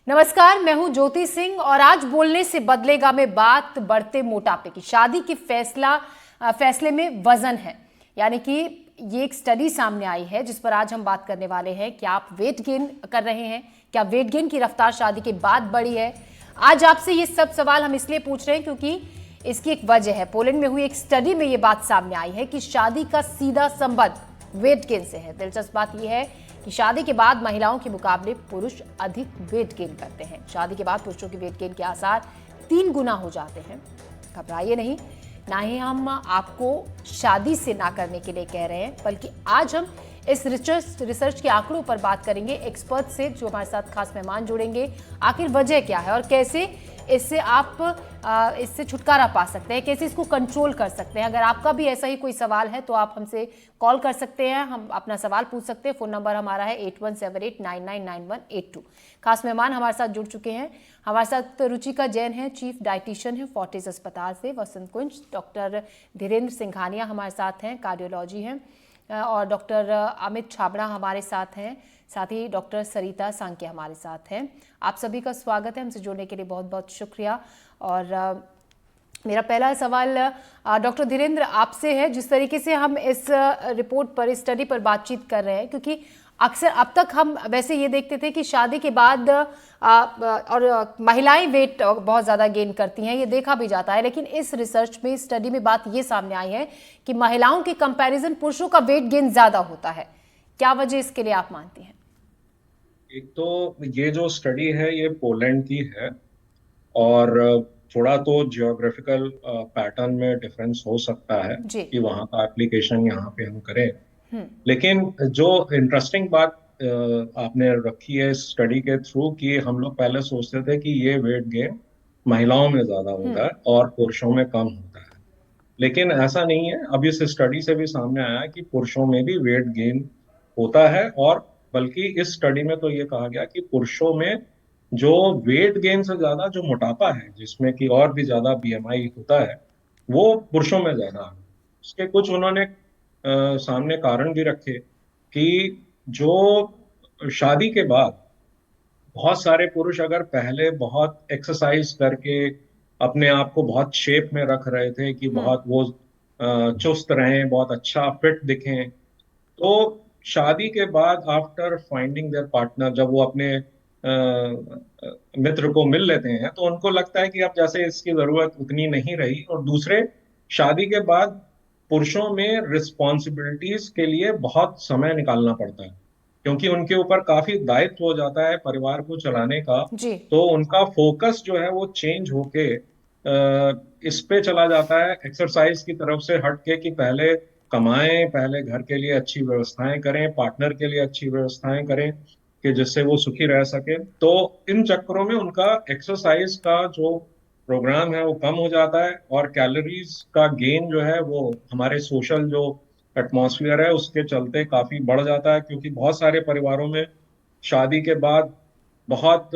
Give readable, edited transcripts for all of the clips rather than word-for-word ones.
नमस्कार, मैं हूं ज्योति सिंह और आज बोलने से बदलेगा में बात बढ़ते मोटापे की। शादी के फैसले में वजन है, यानी कि ये एक स्टडी सामने आई है जिस पर आज हम बात करने वाले हैं। क्या आप वेट गेन कर रहे हैं? क्या वेट गेन की रफ्तार शादी के बाद बढ़ी है? आज आपसे ये सब सवाल हम इसलिए पूछ रहे हैं क्योंकि इसकी एक वजह है। पोलैंड में हुई एक स्टडी में ये बात सामने आई है कि शादी का सीधा संबंध वेट गेन से है। दिलचस्प बात यह है कि शादी के बाद महिलाओं के मुकाबले पुरुष अधिक वेट गेन करते हैं। शादी के बाद पुरुषों के वेट गेन के आसार 3 गुना हो जाते हैं। घबराइए नहीं, ना ही हम आपको शादी से ना करने के लिए कह रहे हैं, बल्कि आज हम इस रिसर्च के आंकड़ों पर बात करेंगे एक्सपर्ट से, जो हमारे साथ खास मेहमान जुड़ेंगे। आखिर वजह क्या है और कैसे इससे आप इससे छुटकारा पा सकते हैं, कैसे इसको कंट्रोल कर सकते हैं। अगर आपका भी ऐसा ही कोई सवाल है तो आप हमसे कॉल कर सकते हैं, हम अपना सवाल पूछ सकते हैं। फोन नंबर हमारा है 8178999182। खास मेहमान हमारे साथ जुड़ चुके हैं। हमारे साथ रुचिका जैन है, चीफ डाइटिशियन है फोर्टिस अस्पताल से वसंत कुंज। डॉक्टर धीरेन्द्र सिंघानिया हमारे साथ हैं, कार्डियोलॉजी हैं, और डॉक्टर अमित छाबड़ा हमारे साथ हैं। साथ ही डॉक्टर सरिता सांके हमारे साथ हैं। आप सभी का स्वागत है, हमसे जुड़ने के लिए बहुत बहुत शुक्रिया। और मेरा पहला सवाल डॉक्टर धीरेन्द्र आपसे है। जिस तरीके से हम इस रिपोर्ट पर, इस स्टडी पर बातचीत कर रहे हैं, क्योंकि अक्सर अब तक हम वैसे ये देखते थे कि शादी के बाद और महिलाएं वेट बहुत ज़्यादा गेन करती हैं, ये देखा भी जाता है। लेकिन इस रिसर्च में, इस स्टडी में बात ये सामने आई है कि महिलाओं के कंपैरिजन पुरुषों का वेट गेन ज़्यादा होता है। क्या वजह इसके लिए आप मानती हैं? एक तो ये जो स्टडी है ये पोलैंड की है, और थोड़ा तो जियोग्राफिकल पैटर्न में डिफरेंस हो सकता है जी। कि वहाँ का एप्लीकेशन यहाँ पे हम करें। लेकिन जो इंटरेस्टिंग बात आपने रखी है इस स्टडी के थ्रू, कि हम लोग पहले सोचते थे कि ये वेट गेन महिलाओं में ज्यादा होता है और पुरुषों में कम होता है। लेकिन ऐसा नहीं है। अब इस स्टडी से भी सामने आया है कि पुरुषों में भी वेट गेन होता है, और बल्कि इस स्टडी में तो ये कहा गया कि पुरुषों में जो वेट गेन से ज्यादा जो मोटापा है, जिसमें कि और भी ज्यादा बीएमआई होता है, वो पुरुषों में ज्यादा है। उसके कुछ उन्होंने सामने कारण भी रखे कि जो शादी के बाद बहुत सारे पुरुष अगर पहले बहुत एक्सरसाइज करके अपने आप को बहुत शेप में रख रहे थे कि बहुत वो चुस्त रहें, बहुत अच्छा फिट दिखें, तो शादी के बाद आफ्टर फाइंडिंग देयर पार्टनर, जब वो अपने मित्र को मिल लेते हैं, तो उनको लगता है कि अब जैसे इसकी जरूरत उतनी नहीं रही। और दूसरे, शादी के बाद पुरुषों में रिस्पॉन्सिबिलिटीज के लिए बहुत समय निकालना पड़ता है, क्योंकि उनके ऊपर काफी दायित्व हो जाता है परिवार को चलाने का। जी। तो उनका फोकस जो है वो चेंज होके इस पे चला जाता है, एक्सरसाइज की तरफ से हट के, कि पहले कमाएं, पहले घर के लिए अच्छी व्यवस्थाएं करें, पार्टनर के लिए अच्छी व्यवस्थाएं करें, कि जिससे वो सुखी रह सके। तो इन चक्करों में उनका एक्सरसाइज का जो प्रोग्राम है वो कम हो जाता है, और कैलोरीज का गेन जो है वो हमारे सोशल जो एटमॉस्फेयर है उसके चलते काफी बढ़ जाता है। क्योंकि बहुत सारे परिवारों में शादी के बाद बहुत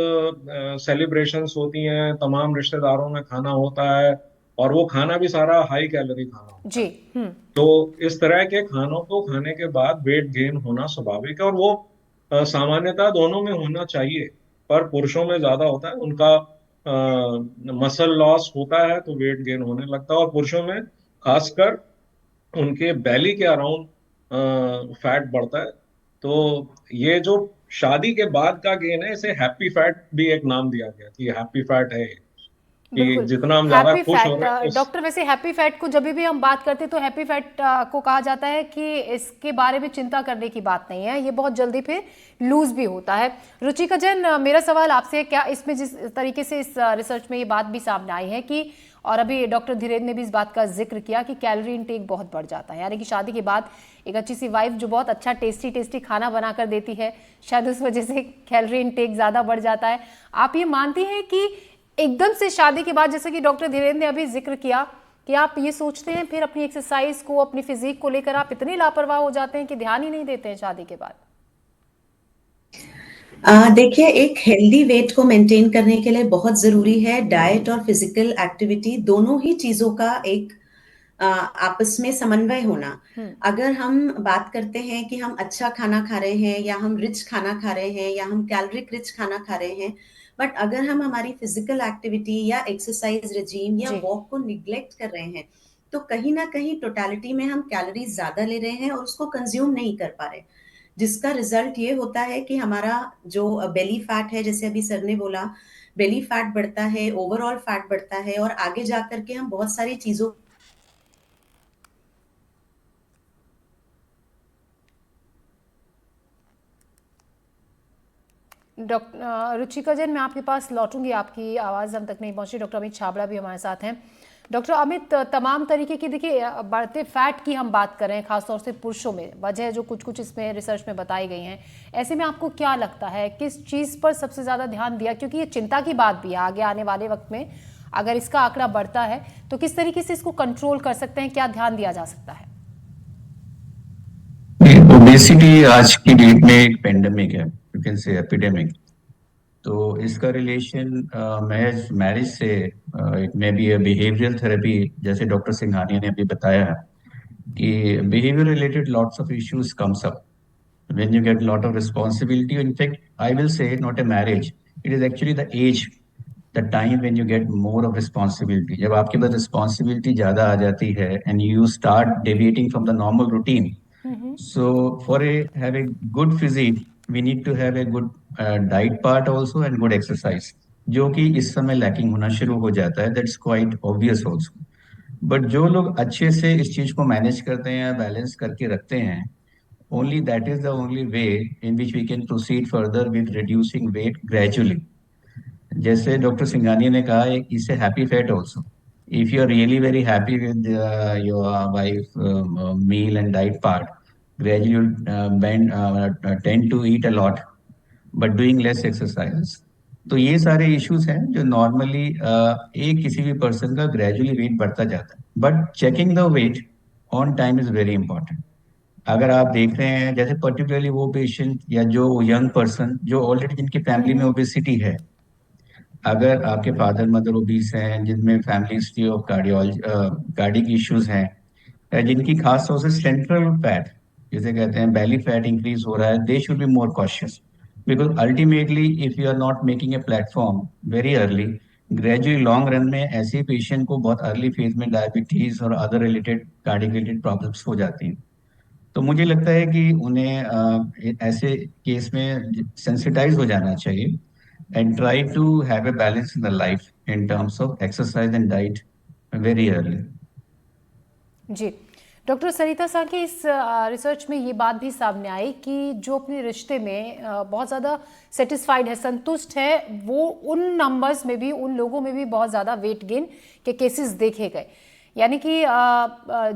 सेलिब्रेशंस होती हैं, तमाम रिश्तेदारों में खाना होता है, और वो खाना भी सारा हाई कैलोरी खाना होता जी। है। तो इस तरह के खानों को खाने के बाद वेट गेन होना स्वाभाविक है, और वो सामान्यतः दोनों में होना चाहिए, पर पुरुषों में ज्यादा होता है। उनका मसल लॉस होता है तो वेट गेन होने लगता है, और पुरुषों में खासकर उनके बैली के अराउंड फैट बढ़ता है। तो ये जो शादी के बाद का गेन है, इसे हैप्पी फैट भी एक नाम दिया गया कि हैप्पी फैट है ये, कि बिल्कुल। जितना हम ज्यादा हैप्पी खुश हो फैट, रहे हैं उस। डॉक्टर वैसे हैप्पी फैट को जब भी हम बात करते हैं तो हैप्पी फैट को कहा जाता है कि इसके बारे में चिंता करने की बात नहीं है, ये बहुत जल्दी फिर लूज भी होता है। रुचिका जैन, मेरा सवाल आपसे है, क्या इसमें जिस तरीके से इस रिसर्च में ये बात भी सामने आई है कि, और अभी डॉक्टर धीरेन्द्र ने भी इस बात का जिक्र किया कि कैलोरी इनटेक बहुत बढ़ जाता है, यानी कि शादी के बाद एक अच्छी सी वाइफ जो बहुत अच्छा टेस्टी टेस्टी खाना बनाकर देती है, शायद उस वजह से कैलोरी इनटेक ज़्यादा बढ़ जाता है। आप ये मानती हैं कि एकदम से शादी के बाद, जैसे कि डॉक्टर धीरेन्द्र ने अभी जिक्र किया, कि आप ये सोचते हैं फिर अपनी एक्सरसाइज को, अपनी फिजिक को लेकर आप इतने लापरवाह हो जाते हैं कि ध्यान ही नहीं देते हैं शादी के बाद? देखिए, एक हेल्दी वेट को मेंटेन करने के लिए बहुत जरूरी है डाइट और फिजिकल एक्टिविटी, दोनों ही चीजों का एक आपस में समन्वय होना। अगर हम बात करते हैं कि हम अच्छा खाना खा रहे हैं, या हम रिच खाना खा रहे हैं, या हम कैलोरिक रिच खाना खा रहे हैं, बट अगर हम हमारी फिजिकल एक्टिविटी या एक्सरसाइज रेजीम या जी। वॉक को निग्लेक्ट कर रहे हैं, तो कहीं ना कहीं टोटालिटी में हम कैलोरीज ज्यादा ले रहे हैं और उसको कंज्यूम नहीं कर पा रहे, जिसका रिजल्ट ये होता है कि हमारा जो बेली फैट है, जैसे अभी सर ने बोला, बेली फैट बढ़ता है, ओवरऑल फैट बढ़ता है, और आगे जा करके हम बहुत सारी चीजों डॉक्टर रुचिका जैन, मैं आपके पास लौटूंगी, आपकी आवाज़ हम तक नहीं पहुंची। डॉक्टर अमित छाबड़ा भी हमारे साथ हैं। डॉक्टर अमित, तमाम तरीके की, देखिए बढ़ते फैट की हम बात कर रहे हैं, खासतौर से पुरुषों में, वजह जो कुछ कुछ इसमें रिसर्च में बताई गई हैं, ऐसे में आपको क्या लगता है किस चीज़ पर सबसे ज़्यादा ध्यान दिया, क्योंकि ये चिंता की बात भी है आगे आने वाले वक्त में अगर इसका आंकड़ा बढ़ता है तो किस तरीके से इसको कंट्रोल कर सकते हैं, क्या ध्यान दिया जा सकता है? ओबेसिटी आज की डेट में एक पेंडेमिक है, यू कैन से एपिडेमिक। तो इसका रिलेशन मैरिज से, it may be behavioural therapy, जैसे डॉक्टर सिंघानिया ने अभी बताया है कि behaviour related lots of issues comes up when you get lot of responsibility. In fact, I will say not a marriage, it is actually the age, the time when you get more of responsibility. जब आपके पास responsibility ज्यादा आ जाती है and you start deviating from the normal routine. So for have a good physique, we need to have a good diet part also and good exercise, जो कि इस समय lacking होना शुरू हो जाता है. That's quite obvious also. But जो लोग अच्छे से इस चीज को मैनेज करते हैं, बैलेंस करके रखते हैं, only that is the only way in which we can proceed further with reducing weight gradually. जैसे डॉक्टर सिंघानिया ने कहा, एक इससे happy fat also, if you are really very happy with your wife meal and diet part, gradually tend to eat a lot but doing less exercises. तो ये सारे issues हैं जो नॉर्मली एक किसी भी पर्सन का ग्रेजुअली वेट बढ़ता जाता है, but checking the weight on time is very important. अगर आप देख रहे हैं, जैसे पर्टिकुलरली वो पेशेंट या जो यंग पर्सन जो ऑलरेडी जिनकी फैमिली में ओबेसिटी है, अगर आपके फादर मदर ओबीस हैं, जिनमें family history of cardiac issues हैं, या जिनकी खास तौर से सेंट्रल फैट, जिसे कहते हैं बेली फैट, इंक्रीज हो रहा है, they should be more cautious, because ultimately if you are not making a platform very early, gradually long run में ऐसे पेशेंट को बहुत अर्ली फेज में डायबिटीज और other related cardiac related problems हो जाती हैं. तो मुझे लगता है कि उन्हें ऐसे केस में सेंसिटाइज हो जाना चाहिए and try to have a balance in the life in terms of exercise and diet very early. जी, डॉक्टर सरिता सांके, इस रिसर्च में ये बात भी सामने आई कि जो अपने रिश्ते में बहुत ज़्यादा सेटिस्फाइड है, संतुष्ट है, वो उन नंबर्स में भी, उन लोगों में भी बहुत ज़्यादा वेट गेन के केसेस देखे गए। यानी कि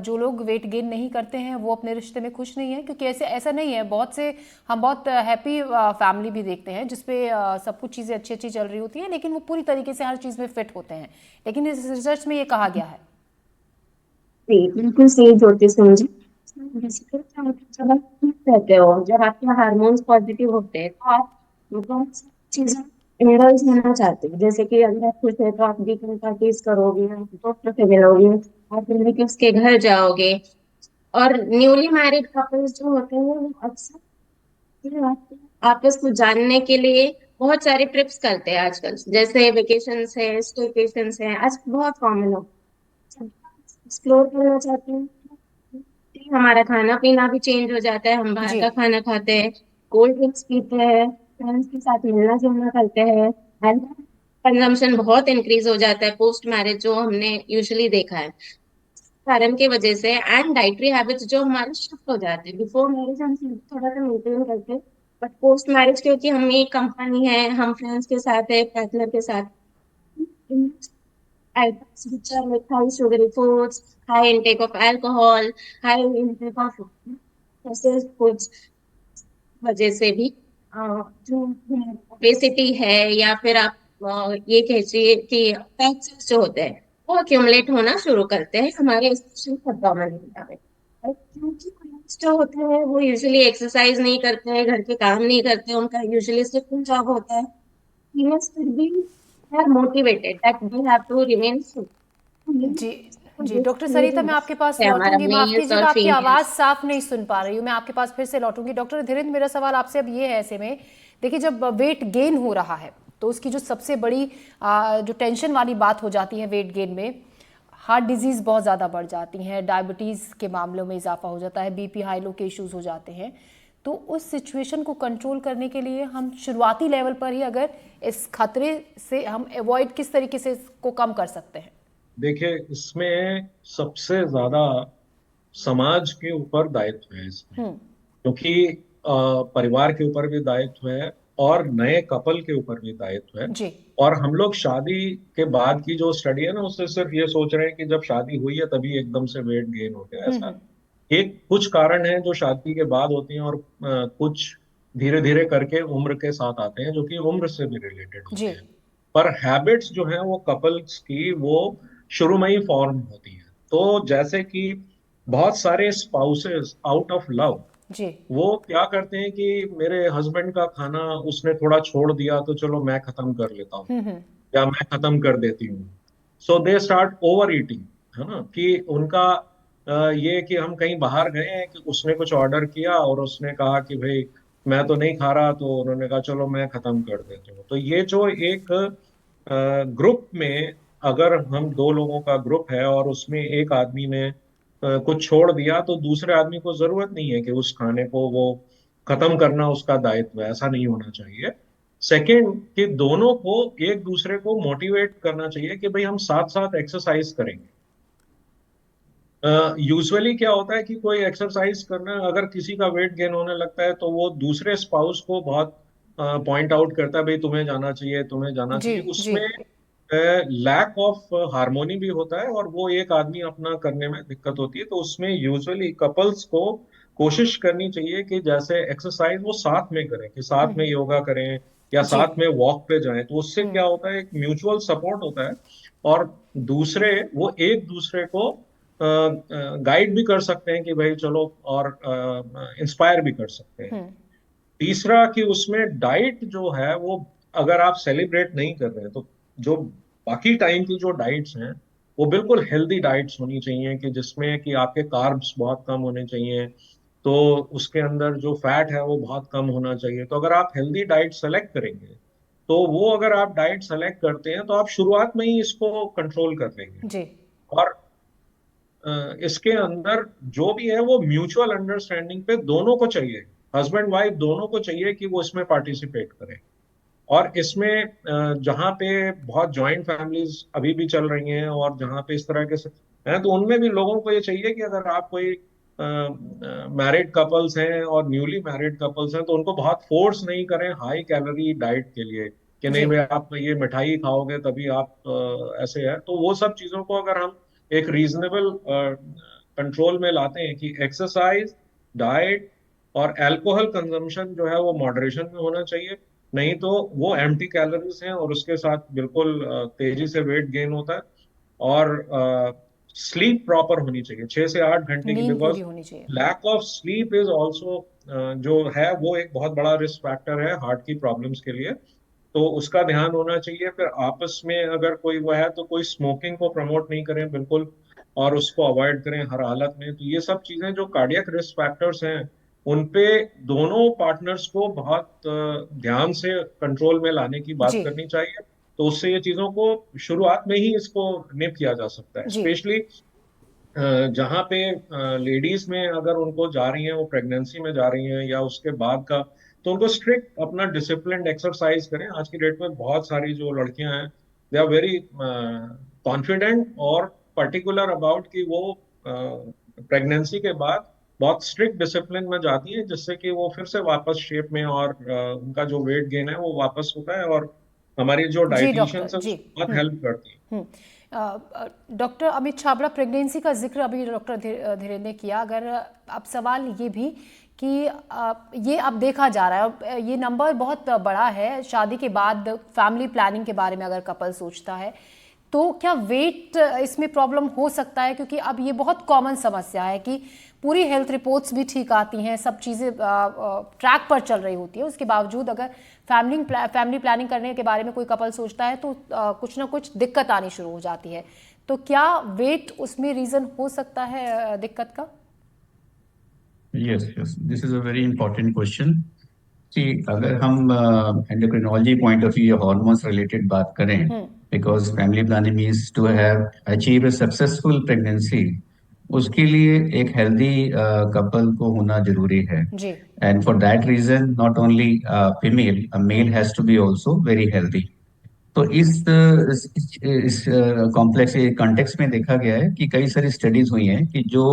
जो लोग वेट गेन नहीं करते हैं वो अपने रिश्ते में खुश नहीं है, क्योंकि ऐसा नहीं है, हम बहुत हैप्पी फैमिली भी देखते हैं जिसपे सब कुछ चीज़ें अच्छी अच्छी चल रही होती हैं, लेकिन वो पूरी तरीके से हर चीज़ में फिट होते हैं। लेकिन इस रिसर्च में ये कहा गया है। जी, बिल्कुल सही जोड़ती समझी। बेसिकली जब आप ठीक रहते हो, जब आपके हार्मोन्स पॉजिटिव होते हैं, तो आप बहुत सी चीजें इंडल्ज होना चाहते हो। जैसे कि अगर आप खुश है तो आप वीकेंड पार्टीज करोगे, दोस्तों से मिलोगे, आप रिलेटिव्स के घर जाओगे। और न्यूली मैरिड कपल्स जो होते हैं वो अक्सर आपस को जानने के लिए बहुत सारे ट्रिप्स करते हैं आजकल, जैसे वेकेशंस है, स्टेकेशंस है, आज बहुत कॉमन हो, एक्सप्लोर करना चाहते हैं। हमारा खाना पीना भी चेंज हो जाता है, हम बाहर जी। का खाना खाते हैं, कोल्ड ड्रिंक्स पीते हैं, फ्रेंड्स के साथ मिलना जुलना करते हैं, कंजम्पशन बहुत इंक्रीज हो जाता है पोस्ट मैरिज, जो हमने यूजुअली देखा है कारण की वजह से। एंड डाइटरी हैबिट्स जो हमारे शिफ्ट हो जाते हैं, बिफोर मैरिज हम थोड़ा सा मेंटेन करते हैं, बट पोस्ट मैरिज क्योंकि हम एक कंपनी है, हम फ्रेंड्स के साथ है, पार्टनर के साथ, items which are like high sugary foods, high intake of alcohol, high intake of processed foods, वजह से भी जो ओबेसिटी है, या फिर आप ये कहिए कि फैट्स जो होते हैं वो अक्यूमुलेट होना शुरू करते हैं हमारे स्पेशली एब्डोमेन एरिया में। और क्योंकि जो होते हैं वो यूजुअली एक्सरसाइज नहीं करते हैं, घर के काम नहीं करते, उनका यूजुअली सिर्फ जॉब होता है, फिर भी are motivated that they have to remain fit. जी जी, डॉक्टर सरिता, मैं आपके पास हमारा लौटूंगी, माफ males कीजिएगा और आपकी females। आवाज़ साफ नहीं सुन पा रही हूँ, मैं आपके पास फिर से लौटूंगी। डॉक्टर धीरेन्द्र, मेरा सवाल आपसे अब ये है, ऐसे में देखिए जब वेट गेन हो रहा है तो उसकी जो सबसे बड़ी जो टेंशन वाली बात हो जाती है वेट गेन में, हार्ट डिजीज़ बहुत ज़्यादा बढ़ जाती हैं, डायबिटीज़ के मामलों में इजाफा हो जाता है, बीपी हाई लो के इश्यूज़ हो जाते हैं। तो उस सिचुएशन को कंट्रोल करने के लिए हम शुरुआती लेवल पर ही अगर इस खतरे से हम अवॉइड किस तरीके से इसको कम कर सकते हैं? देखिए, इसमें सबसे ज्यादा समाज के ऊपर दायित्व है इसमें, क्योंकि परिवार के ऊपर भी दायित्व है और नए कपल के ऊपर भी दायित्व है। जी। और हम लोग शादी के बाद की जो स्टडी है ना, उससे सिर्फ ये सोच रहे हैं कि जब शादी हुई है तभी एकदम से वेट गेन हो गया, ऐसा एक कुछ कारण है जो शादी के बाद होती हैं और कुछ धीरे धीरे करके उम्र के साथ आते हैं, जो कि उम्र से भी रिलेटेड होते जी। हैं। पर हैबिट्स जो हैं वो कपल्स की वो शुरू में ही फॉर्म होती है। तो जैसे कि बहुत सारे स्पाउसेस आउट ऑफ लव जी। वो क्या करते हैं कि मेरे हस्बैंड का खाना उसने थोड़ा छोड़ दिया तो चलो मैं खत्म कर लेता हूँ, या मैं खत्म कर देती हूँ। सो दे स्टार्ट ओवर ईटिंग, है ना, कि उनका ये कि हम कहीं बाहर गए हैं कि उसने कुछ ऑर्डर किया और उसने कहा कि भाई मैं तो नहीं खा रहा, तो उन्होंने कहा चलो मैं खत्म कर देती हूँ। तो ये जो एक ग्रुप में, अगर हम दो लोगों का ग्रुप है और उसमें एक आदमी ने कुछ छोड़ दिया, तो दूसरे आदमी को जरूरत नहीं है कि उस खाने को वो खत्म करना उसका दायित्व है, ऐसा नहीं होना चाहिए। सेकंड, कि दोनों को एक दूसरे को मोटिवेट करना चाहिए कि भाई हम साथ साथ एक्सरसाइज करेंगे। यूजुअली क्या होता है कि कोई एक्सरसाइज करना, अगर किसी का वेट गेन होने लगता है तो वो दूसरे स्पाउस को बहुत पॉइंट आउट करता है, भाई तुम्हें जाना चाहिए, तुम्हें जाना जी। चाहिए। जी। उसमें लैक ऑफ हार्मोनी भी होता है और वो एक आदमी अपना करने में दिक्कत होती है। तो उसमें यूजुअली कपल्स को कोशिश करनी चाहिए कि जैसे एक्सरसाइज वो साथ में करें, कि साथ में योगा करें या जी। साथ में वॉक पे जाएं। तो उससे क्या होता है, एक म्यूचुअल सपोर्ट होता है और दूसरे वो एक दूसरे को गाइड भी कर सकते हैं कि भाई चलो, और इंस्पायर भी कर सकते हैं। तीसरा, कि उसमें डाइट जो है वो, अगर आप सेलिब्रेट नहीं कर रहे हैं तो जो बाकी टाइम की जो डाइट्स हैं वो बिल्कुल हेल्दी डाइट्स होनी चाहिए, कि जिसमें कि आपके कार्ब्स बहुत कम होने चाहिए, तो उसके अंदर जो फैट है वो बहुत कम होना चाहिए। तो अगर आप हेल्दी डाइट सेलेक्ट करेंगे, तो वो अगर आप डाइट सेलेक्ट करते हैं तो आप शुरुआत में ही इसको कंट्रोल कर लेंगे। जी। और इसके अंदर जो भी है वो म्यूचुअल अंडरस्टैंडिंग पे दोनों को चाहिए, हस्बैंड वाइफ दोनों को चाहिए कि वो इसमें पार्टिसिपेट करें। और इसमें जहाँ पे बहुत जॉइंट फैमिलीज अभी भी चल रही हैं और जहाँ पे इस तरह के हैं, तो उनमें भी लोगों को ये चाहिए कि अगर आप कोई मैरिड कपल्स हैं और न्यूली मैरिड कपल्स हैं, तो उनको बहुत फोर्स नहीं करें हाई कैलोरी डाइट के लिए, कि नहीं जी। भाई आप ये मिठाई खाओगे तभी आप ऐसे है। तो वो सब चीजों को अगर हम एक रीजनेबल कंट्रोल में लाते हैं कि एक्सरसाइज, डाइट और अल्कोहल कंजम्पशन जो है वो मॉडरेशन में होना चाहिए, नहीं तो वो एम्प्टी कैलोरीज हैं और उसके साथ बिल्कुल तेजी से वेट गेन होता है। और स्लीप प्रॉपर होनी चाहिए, 6 से 8 घंटे की, नींद बिकॉज पूरी होनी चाहिए। Lack of sleep is also जो है वो एक बहुत बड़ा रिस्क फैक्टर है हार्ट की प्रॉब्लम्स के लिए। तो उसका ध्यान होना चाहिए। फिर आपस में अगर कोई वो है तो कोई स्मोकिंग को प्रमोट नहीं करें बिल्कुल, और उसको अवॉइड करें हर हालत में। तो ये सब चीजें जो कार्डियक रिस्क फैक्टर्स हैं, उन पे दोनों पार्टनर्स को बहुत ध्यान से कंट्रोल में लाने की बात जी। करनी चाहिए। तो उससे ये चीजों को शुरुआत में ही इसको निप किया जा सकता है। जी। स्पेशली जहाँ पे लेडीज में अगर उनको जा रही हैं, वो प्रेगनेंसी में जा रही हैं या उसके बाद का, तो उनको स्ट्रिक्ट अपना डिसिप्लिन्ड एक्सरसाइज करें। आज की डेट में बहुत सारी जो लड़कियां हैं, दे आर वेरी कॉन्फिडेंट और पर्टिकुलर अबाउट कि वो प्रेगनेंसी के बाद बहुत स्ट्रिक्ट डिसिप्लिन में जाती है, जिससे कि वो फिर से वापस शेप में, और उनका जो वेट गेन है वो वापस होता है। और हमारी जो जी डाइटिशियंस डॉक्टर है जी। उसको बहुत हेल्प करती है। डॉक्टर अमित छाबड़ा, प्रेगनेंसी का जिक्र अभी डॉक्टर धीरेन्द्र ने किया। अगर अब सवाल ये भी कि ये अब देखा जा रहा है, अब ये नंबर बहुत बड़ा है शादी के बाद फैमिली प्लानिंग के बारे में अगर कपल सोचता है, तो क्या वेट इसमें प्रॉब्लम हो सकता है? क्योंकि अब ये बहुत कॉमन समस्या है कि पूरी हेल्थ रिपोर्ट्स भी ठीक आती हैं, सब चीज़ें ट्रैक पर चल रही होती है, उसके बावजूद अगर फैमिली प्लानिंग करने के बारे में कोई कपल सोचता है तो कुछ ना कुछ दिक्कत आनी शुरू हो जाती है। तो क्या वेट उसमें रीज़न हो सकता है दिक्कत का? Yes, yes. This is a very important question. जी, अगर हम एंडोक्रिनोलॉजी पॉइंट ऑफ व्यू या हॉर्मोन्स रिलेटेड बात करें, because family planning means to have achieve a successful pregnancy, उसके लिए एक हेल्दी कपल को होना जरूरी है. जी and for that reason not only female, a male has to be also very healthy. तो इस कॉम्प्लेक्स कॉन्टेक्स्ट में देखा गया है कि कई सारी स्टडीज हुई हैं कि जो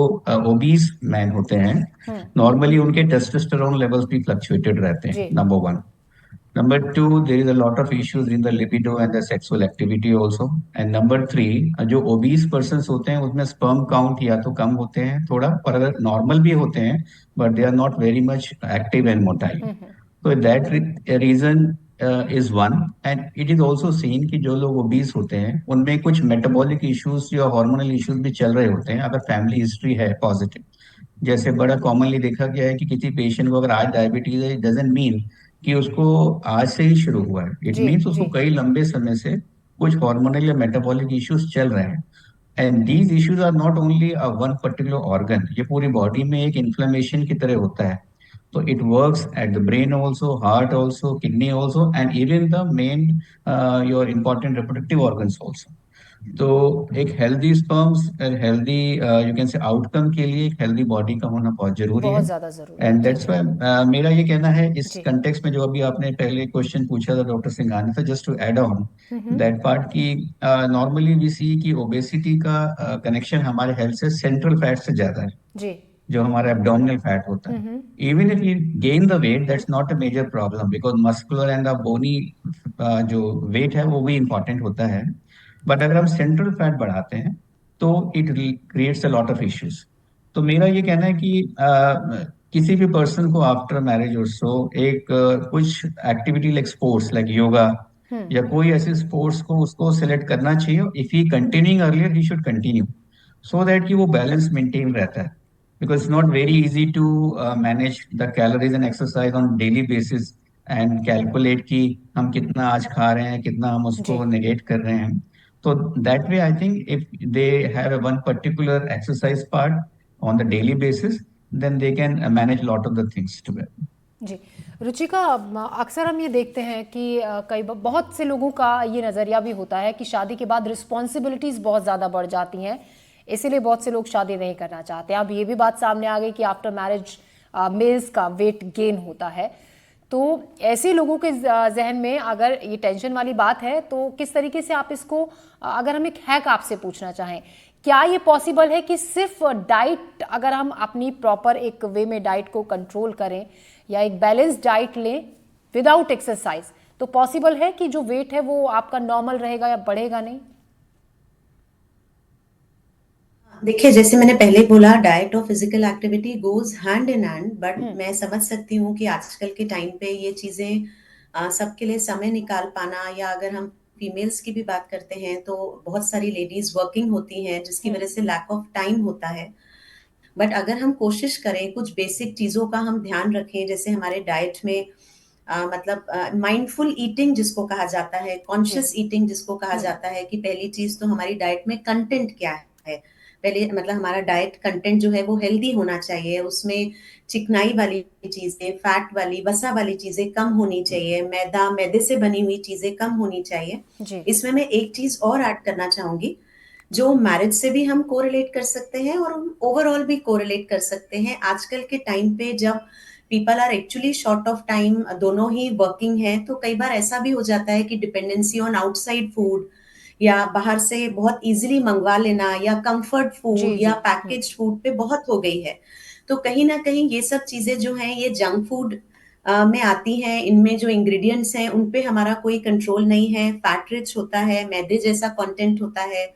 ओबीस मैन होते हैं, नॉर्मली उनके टेस्टोस्टेरोन लेवल्स भी फ्लक्चुएटेड रहते हैं. जी number one. Number two, there is a lot of issues in the libido and the sexual activity also. And number three, जो ओबीस पर्सन्स होते हैं उसमें स्पर्म काउंट या तो कम होते हैं थोड़ा, और अगर नॉर्मल भी होते हैं but they are not very much active and motile. So that reason is one. And it is also seen कि जो लोग ओबीस होते हैं उनमें कुछ मेटाबॉलिक इश्यूज या हार्मोनल इश्यूज भी चल रहे होते हैं, अगर फैमिली हिस्ट्री है पॉजिटिव. जैसे बड़ा कॉमनली देखा गया है कि किसी पेशेंट को अगर आज डायबिटीज है, डजंट मीन कि उसको आज से ही शुरू हुआ है. इट जी मीन्स उसको जी कई लंबे समय से कुछ हार्मोनल या मेटाबॉलिक इश्यूज चल रहे हैं. And these issues are not only one particular organ, ये पूरी बॉडी में एक इन्फ्लेमेशन की तरह होता है. So it works at the brain also, heart also, kidney also, and even the main your important reproductive organs also. तो एक हेल्दी स्पर्म्स और healthy you can say outcome के लिए एक हेल्दी बॉडी का होना बहुत जरूरी है. बहुत ज्यादा जरूरी है एंड जी दैट्स व्हाई मेरा ये कहना है इस जी कंटेक्स्ट में, जो अभी आपने पहले क्वेश्चन पूछा था डॉक्टर सिंघानिया था, just to add on that part की नॉर्मली वी सी कि ओबेसिटी का कनेक्शन हमारे हेल्थ से सेंट्रल फैट से ज्यादा है, जी जो हमारा एब्डोमिनल फैट होता है. Even if you gain the weight, that's not a major problem because muscular and the bony जो वेट है वो भी इंपॉर्टेंट होता है. बट अगर हम सेंट्रल फैट बढ़ाते हैं तो it creates a lot of issues. तो मेरा ये कहना है कि किसी भी पर्सन को आफ्टर मैरिज और सो एक कुछ activity like sports like yoga या कोई ऐसे स्पोर्ट्स को उसको सिलेक्ट करना चाहिए. If he continuing earlier he should continue, so that कि वो बैलेंस मेंटेन रहता है. Because it's not very easy to manage the calories and exercise on daily basis and calculate कि हम कितना आज खा रहे हैं, कितना हम जी उसको नेगेट कर रहे हैं. तो that way I think if they have a one particular exercise part on the daily basis, then they can manage lot of the things together. जी रुचिका, अक्सर हम ये देखते हैं कि बहुत से लोगों का ये नज़रिया भी होता है कि शादी के बाद रिस्पॉन्सिबिलिटीज़ बहुत ज़्यादा बढ़ जाती हैं, इसीलिए बहुत से लोग शादी नहीं करना चाहते. अब ये भी बात सामने आ गई कि आफ्टर मैरिज मेल्स का वेट गेन होता है. तो ऐसे लोगों के जहन में अगर ये टेंशन वाली बात है तो किस तरीके से आप इसको, अगर हम एक हैक आपसे पूछना चाहें, क्या ये पॉसिबल है कि सिर्फ डाइट, अगर हम अपनी प्रॉपर एक वे में डाइट को कंट्रोल करें या एक बैलेंस डाइट लें विदाउट एक्सरसाइज, तो पॉसिबल है कि जो वेट है वो आपका नॉर्मल रहेगा या बढ़ेगा नहीं? देखिए, जैसे मैंने पहले बोला, डाइट और physical activity goes hand in hand, but मैं समझ सकती हूँ कि आजकल के टाइम पे ये चीजें सबके लिए समय निकाल पाना, या अगर हम फीमेल्स की भी बात करते हैं तो बहुत सारी लेडीज वर्किंग होती हैं जिसकी वजह से लैक ऑफ टाइम होता है. बट अगर हम कोशिश करें, कुछ बेसिक चीजों का हम ध्यान रखें, जैसे हमारे डाइट में मतलब माइंडफुल ईटिंग जिसको कहा जाता है, कॉन्शियस ईटिंग जिसको कहा जाता है, कि पहली चीज तो हमारी डाइट में कंटेंट क्या है. पहले मतलब हमारा डाइट कंटेंट जो है वो हेल्दी होना चाहिए, उसमें चिकनाई वाली चीजें, फैट वाली, वसा वाली चीजें कम होनी चाहिए, मैदा, मैदे से बनी हुई चीजें कम होनी चाहिए. जी इसमें मैं एक चीज और ऐड करना चाहूंगी, जो मैरिज से भी हम कोरिलेट कर सकते हैं और हम ओवरऑल भी कोरिलेट कर सकते हैं. आजकल के टाइम पे जब people are actually short of time, दोनों ही वर्किंग है, तो कई बार ऐसा भी हो जाता है कि डिपेंडेंसी ऑन आउटसाइड फूड या बाहर से बहुत इजीली मंगवा लेना या कंफर्ट फूड जी या जी पैकेज फूड पे बहुत हो गई है. तो कहीं ना कहीं ये सब चीजें जो हैं ये जंक फूड में आती हैं. इनमें जो इंग्रेडिएंट्स हैं उन पे हमारा कोई कंट्रोल नहीं है. फैट रिच होता है, मैदे जैसा कंटेंट होता है,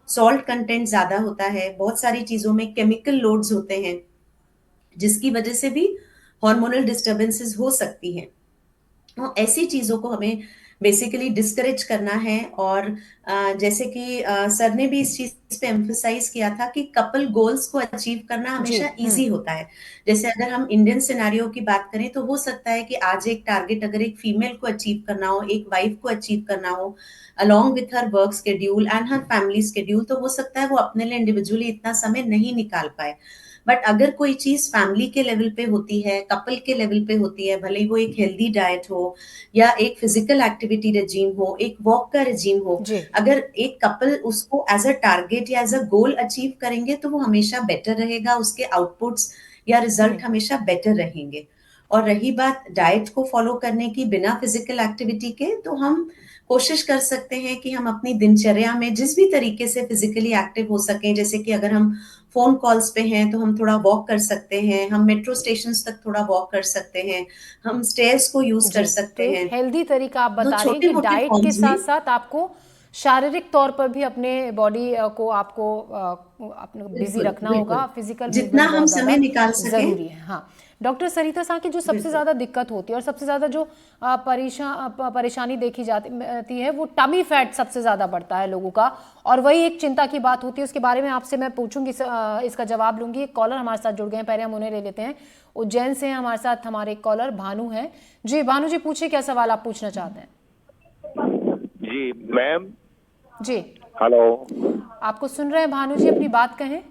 सॉल्ट कंटेंट ज्यादा होता है, बहुत सारी चीजों में केमिकल लोड्स होते हैं जिसकी वजह से भी हार्मोनल डिस्टरबेंसेस हो सकती हैं. तो ऐसी चीजों को हमें बेसिकली डिस्करेज करना है. और जैसे कि सर ने भी इस चीज पे एम्फसाइज किया था कि कपल गोल्स को अचीव करना जी हमेशा इजी होता है. जैसे अगर हम इंडियन सिनेरियो की बात करें तो हो सकता है कि आज एक टारगेट अगर एक फीमेल को अचीव करना हो, एक वाइफ को अचीव करना हो, along with her work schedule and her family schedule, तो हो सकता है वो अपने लिए इंडिविजुअली इतना समय नहीं निकाल पाए. बट अगर कोई चीज फैमिली के लेवल पे होती है, कपल के लेवल पे होती है, भले ही वो एक हेल्दी डाइट हो या एक फिजिकल एक्टिविटी रेजीम हो, एक वॉक का रेजीम हो, जी अगर एक कपल उसको एज अ टारगेट या एज अ गोल अचीव करेंगे तो वो हमेशा बेटर रहेगा, उसके आउटपुट्स या रिजल्ट हमेशा बेटर रहेंगे। और रही बात डाइट को फॉलो करने की बिना फिजिकल एक्टिविटी के, तो हम कोशिश कर सकते हैं कि हम अपनी दिनचर्या में जिस भी तरीके से फिजिकली एक्टिव हो सकें, जैसे कि अगर हम फोन कॉल्स पे हैं तो हम थोड़ा वॉक कर सकते हैं, हम मेट्रो स्टेशन तक थोड़ा वॉक कर सकते हैं, हम स्टेयर्स को यूज कर जी, तो सकते एक हैं। हेल्दी तरीका आप तो बता रही हैं छोटे कि मोटे डाइट के फॉर्म्स में साथ साथ आपको शारीरिक तौर पर भी अपने बॉडी को आपको अपने बिजी बिल्कुल रखना होगा, बिल्कुल फिजिकल जितना मूवमेंट हम बहुत समय ज़्यादा निकाल सकें। ज़रूरी है। हाँ, डॉक्टर सरिता सा की जो सबसे बिल्कुल ज़्यादा दिक्कत होती है और सबसे ज़्यादा जो परेशानी देखी जाती है वो टमी फैट सबसे ज़्यादा बढ़ता है लोगों का, और वही एक चिंता की बात होती है। उसके बारे में आपसे मैं पूछूंगी, इसका जवाब लूंगी। एक कॉलर हमारे साथ जुड़ गए हैं, पहले हम उन्हें ले लेते हैं। उज्जैन से हमारे साथ हमारे एक कॉलर भानु हैं। जी भानु जी, पूछिए क्या सवाल आप पूछना चाहते हैं। जी मैम। जी हेलो आपको सुन रहे हैं भानु जी, अपनी बात कहें।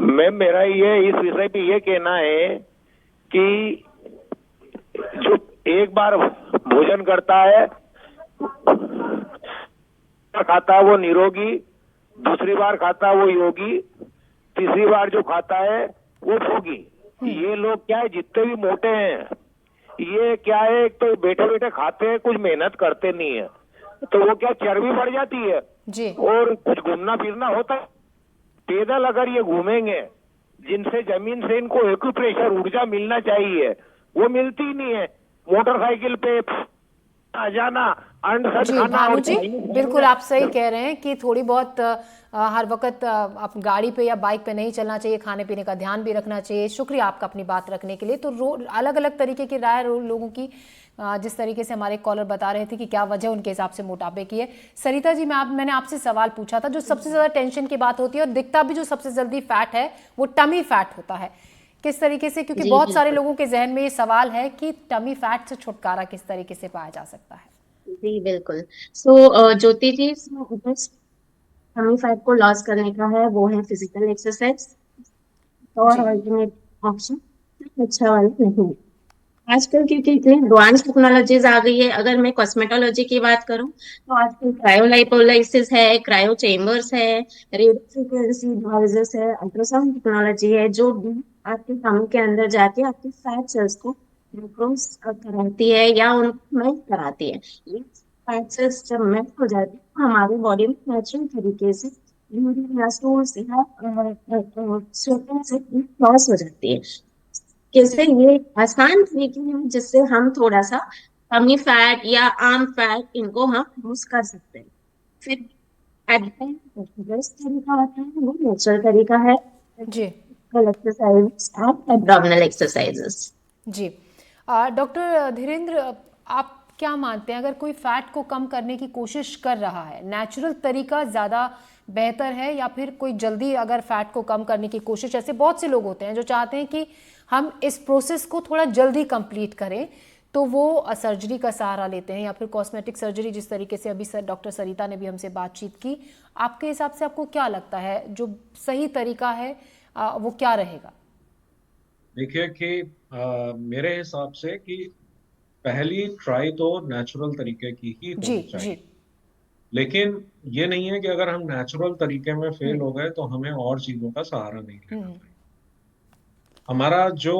मैम, मेरा ये इस विषय पे ये कहना है कि जो एक बार भोजन करता है, खाता है वो निरोगी, दूसरी बार खाता है वो योगी, तीसरी बार जो खाता है वो भोगी। ये लोग क्या है, जितने भी मोटे हैं, ये क्या है, एक तो बैठे बैठे खाते हैं, कुछ मेहनत करते नहीं है, तो वो क्या चर्बी बढ़ जाती है जी और कुछ घूमना फिरना होता है। पैदल अगर ये घूमेंगे, जिनसे जमीन से इनको एक्यूप्रेशर ऊर्जा मिलना चाहिए वो मिलती ही नहीं है। मोटरसाइकिल पे आ जाना, अनसद जी खाना भानु और जी, बिल्कुल आप सही कह रहे हैं कि थोड़ी बहुत हर वक्त आप गाड़ी पे या बाइक पे नहीं चलना चाहिए, खाने पीने का ध्यान भी रखना चाहिए। शुक्रिया आपका अपनी बात रखने के लिए। तो अलग अलग तरीके की राय लोगों की, जिस तरीके से हमारे कॉलर बता रहे थे कि क्या वजह उनके हिसाब से मोटापे की है। सरिता जी, मैंने आपसे सवाल पूछा था, जो सबसे ज़्यादा टेंशन की बात होती है और दिखता भी जो सबसे जल्दी फैट है वो टमी फैट होता है, किस तरीके से, क्योंकि जी बहुत सारे बिल्कुल। लोगों के जहन में ये सवाल है कि टमी फैट से छुटकारा किस तरीके से पाया जा सकता है। जी बिल्कुल। सो ज्योति जी, हमें फैट को लॉस करने का है, वो है फिजिकल एक्सरसाइज, और जी अल्टरनेट ऑप्शन अच्छा वाला नहीं है। आजकल क्योंकि इतनी एडवांस टेक्नोलॉजीज आ गई है, अगर मैं कॉस्मेटोलॉजी की बात करूं तो आजकल क्रायोलाइपोलाइसिस है, क्रायो चेम्बर्स है, रेडियो फ्रिक्वेंसी डिवाइसेस है, अल्ट्रासाउंड टेक्नोलॉजी है, जो आपके कानों के अंदर जाके आपके फैट सेल्स को डिक्रोज कराती है या उनको मेल्ट कराती है। ये फैट सेल्स जब मेल्ट हो जाती है तो हमारी बॉडी में नेचुरल तरीके से यूरिन या स्टूल्स या स्वेटिंग से लॉस हो जाती है। कैसे, ये आसान तरीके हैं जिससे हम थोड़ा सा कमी फैट या आम फैट इनको हम लूज कर सकते हैं। फिर एट द एंड बेस्ट तरीका होता है वो नेचुरल तरीका है, जी एक्सरसाइज एंड एब्डोमिनल एक्सरसाइजेस। जी डॉक्टर धीरेन्द्र, आप क्या मानते हैं, अगर कोई फैट को कम करने की कोशिश कर रहा है, नेचुरल तरीका ज़्यादा बेहतर है या फिर कोई जल्दी अगर फैट को कम करने की कोशिश, ऐसे बहुत से लोग होते हैं जो चाहते हैं कि हम इस प्रोसेस को थोड़ा जल्दी कंप्लीट करें, तो वो सर्जरी का सहारा लेते हैं या फिर कॉस्मेटिक सर्जरी, जिस तरीके से अभी डॉक्टर सरिता ने भी हमसे बातचीत की। आपके हिसाब से आपको क्या लगता है जो सही तरीका है वो क्या रहेगा? देखिए कि मेरे हिसाब से कि पहली ट्राई तो नेचुरल तरीके की ही जी होनी जी चाहिए। लेकिन ये नहीं है कि अगर हम नेचुरल तरीके में फेल हो गए तो हमें और चीजों का सहारा नहीं लेना हम्म पड़ेगा। हमारा जो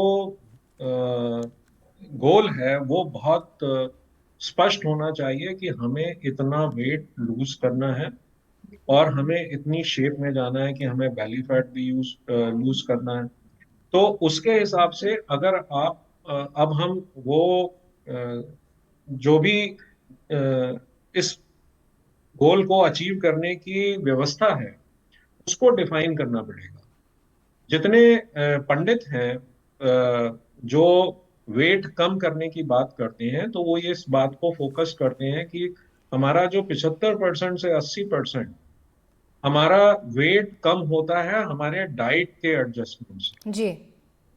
गोल है वो बहुत स्पष्ट होना चाहिए कि हमें इतना वेट लूज करना है और हमें इतनी शेप में जाना है कि हमें बेली फैट भी लूज करना है। तो उसके हिसाब से अगर आप अब हम वो जो भी इस गोल को अचीव करने की व्यवस्था है उसको डिफाइन करना पड़ेगा। जितने पंडित हैं जो वेट कम करने की बात करते हैं तो वो ये इस बात को फोकस करते हैं कि हमारा जो 75% से 80% हमारा वेट कम होता है हमारे डाइट के एडजस्टमेंट से, जी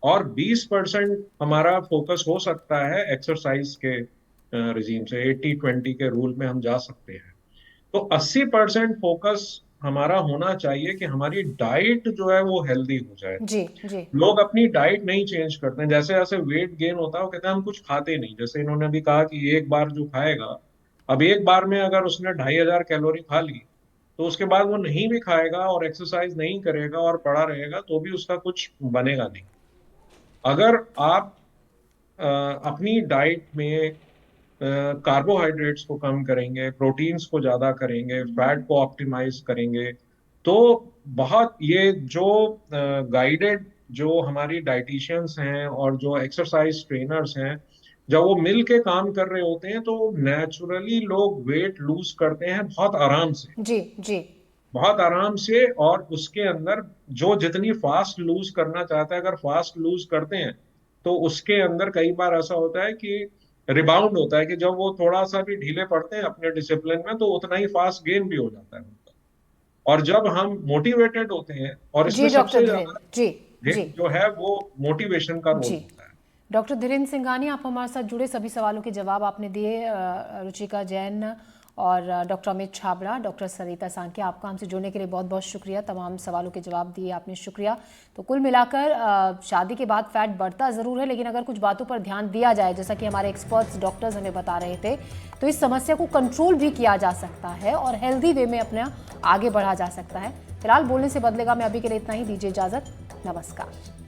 और 20% हमारा फोकस हो सकता है एक्सरसाइज के रिजीम से। 80-20 के रूल में हम जा सकते हैं। तो 80% फोकस हमारा होना चाहिए कि हमारी डाइट जो है वो हेल्दी हो जाए। जी जी। लोग अपनी डाइट नहीं चेंज करते हैं, जैसे जैसे वेट गेन होता है वो कहते हैं हम कुछ खाते नहीं। जैसे इन्होंने अभी कहा कि एक बार जो खाएगा, अब एक बार में अगर उसने 2500 कैलोरी खा ली, तो उसके बाद वो नहीं भी खाएगा और एक्सरसाइज नहीं करेगा और पड़ा रहेगा तो भी उसका कुछ बनेगा नहीं। अगर आप अपनी डाइट में कार्बोहाइड्रेट्स को कम करेंगे, प्रोटीन्स को ज्यादा करेंगे, फैट को ऑप्टिमाइज करेंगे, तो बहुत ये जो गाइडेड जो हमारी डाइटिशियंस हैं और जो एक्सरसाइज ट्रेनर्स हैं, जब वो मिल के काम कर रहे होते हैं तो नेचुरली लोग वेट लूज करते हैं बहुत आराम से, जी जी। बहुत आराम से। और उसके अंदर जो जितनी फास्ट लूज करना चाहता है, अगर फास्ट लूज करते हैं तो उसके अंदर कई बार ऐसा होता है कि रिबाउंड होता है, कि जब वो थोड़ा सा भी ढीले पड़ते हैं अपने डिसिप्लिन में तो उतना ही फास्ट गेन भी हो जाता है उनका। और जब हम मोटिवेटेड होते हैं, और इसमें जी डॉक्टर सबसे धीरेन्द्र, ज्यादा जी जी जो है वो मोटिवेशन का रोल जी। होता है। डॉक्टर धीरेन्द्र सिंघानिया, आप हमारे साथ जुड़े, सभी सवालों के जवाब आपने दिए। रुचिका जैन और डॉक्टर अमित छाबड़ा, डॉक्टर सरिता सांकिया, आपका हमसे जुड़ने के लिए बहुत बहुत शुक्रिया। तमाम सवालों के जवाब दिए आपने, शुक्रिया। तो कुल मिलाकर शादी के बाद फैट बढ़ता ज़रूर है, लेकिन अगर कुछ बातों पर ध्यान दिया जाए, जैसा कि हमारे एक्सपर्ट्स डॉक्टर्स हमें बता रहे थे, तो इस समस्या को कंट्रोल भी किया जा सकता है और हेल्दी वे में अपना आगे बढ़ा जा सकता है। फिलहाल बोलने से बदलेगा में अभी के लिए इतना ही। दीजिए इजाज़त, नमस्कार।